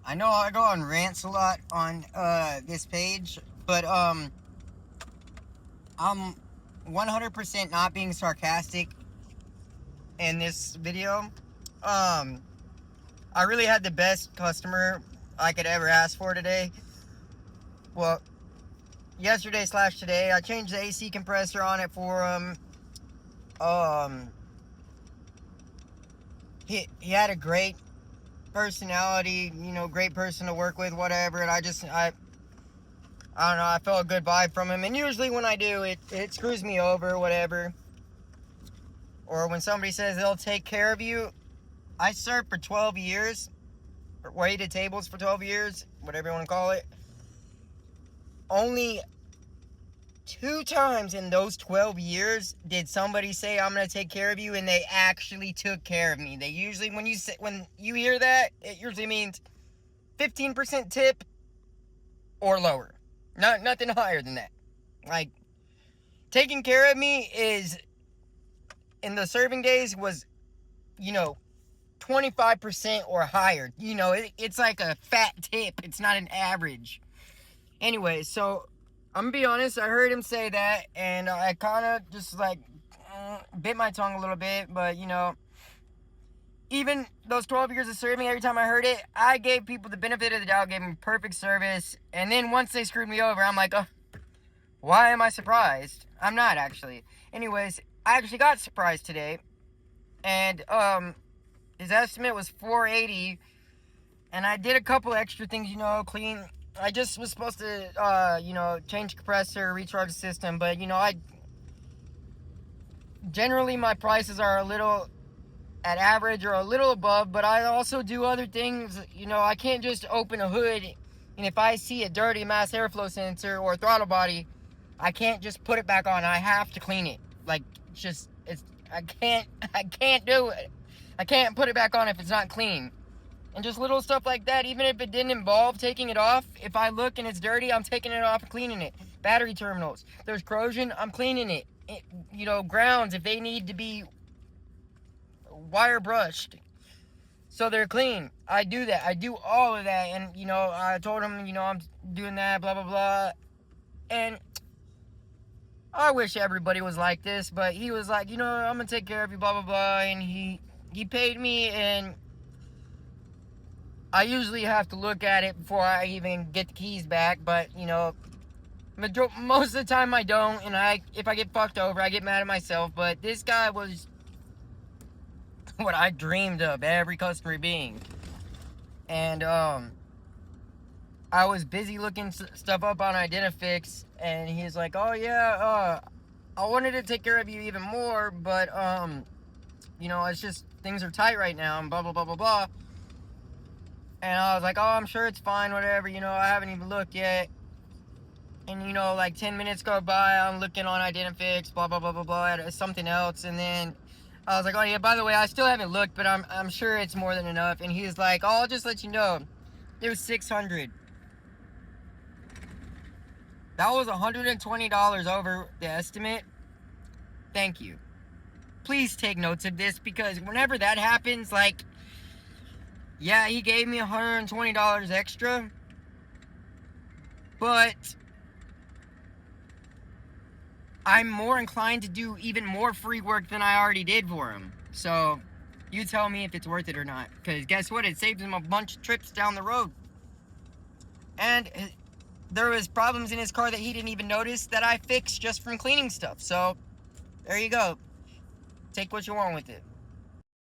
I know I go on rants a lot on this page, but I'm 100% not being sarcastic in this video. I really had the best customer I could ever ask for today. Well, yesterday/today, I changed the AC compressor on it for him. He had a great personality, great person to work with, whatever, and I don't know, I felt a good vibe from him, and usually when I do, it screws me over, whatever. Or when somebody says they'll take care of you. I served for 12 years, or waited tables for 12 years, whatever you want to call it. Only 2 times in those 12 years did somebody say, I'm going to take care of you, and they actually took care of me. They usually, when you hear that, it usually means 15% tip or lower. Nothing higher than that. Like, taking care of me is, in the serving days, was, 25% or higher. It's like a fat tip. It's not an average. Anyway, so I'm gonna be honest. I heard him say that, and I kind of just bit my tongue a little bit. But even those 12 years of serving, every time I heard it, I gave people the benefit of the doubt, gave them perfect service. And then once they screwed me over, I'm like, oh, why am I surprised? I'm not actually. Anyways, I actually got surprised today, and his estimate was $480, and I did a couple extra things, clean. I just was supposed to, change compressor, recharge the system, but, generally my prices are a little at average or a little above, but I also do other things. I can't just open a hood, and if I see a dirty mass airflow sensor or throttle body, I can't just put it back on. I have to clean it. I can't do it. I can't put it back on if it's not clean. And just little stuff like that, even if it didn't involve taking it off, if I look and it's dirty, I'm taking it off and cleaning it. Battery terminals, there's corrosion, I'm cleaning it. Grounds, if they need to be wire brushed so they're clean, I do that. I do all of that. And, I told him, I'm doing that, blah, blah, blah. And I wish everybody was like this, but he was like, I'm going to take care of you, blah, blah, blah. And he paid me, and I usually have to look at it before I even get the keys back, but, most of the time I don't, and if I get fucked over, I get mad at myself. But this guy was what I dreamed of every customer being. And, I was busy looking stuff up on Identifix, and he's like, oh, yeah, I wanted to take care of you even more, but, it's just, things are tight right now, and blah, blah, blah, blah, blah. And I was like, oh, I'm sure it's fine, whatever, I haven't even looked yet. And, 10 minutes go by, I'm looking on Identifix, blah, blah, blah, blah, blah, at something else. And then I was like, oh, yeah, by the way, I still haven't looked, but I'm sure it's more than enough. And he's like, oh, I'll just let you know, it was $600. That was $120 over the estimate. Thank you. Please take notes of this, because whenever that happens, yeah, he gave me $120 extra, but I'm more inclined to do even more free work than I already did for him. So, you tell me if it's worth it or not, because guess what? It saved him a bunch of trips down the road. And there was problems in his car that he didn't even notice that I fixed just from cleaning stuff. So, there you go. Take what you want with it.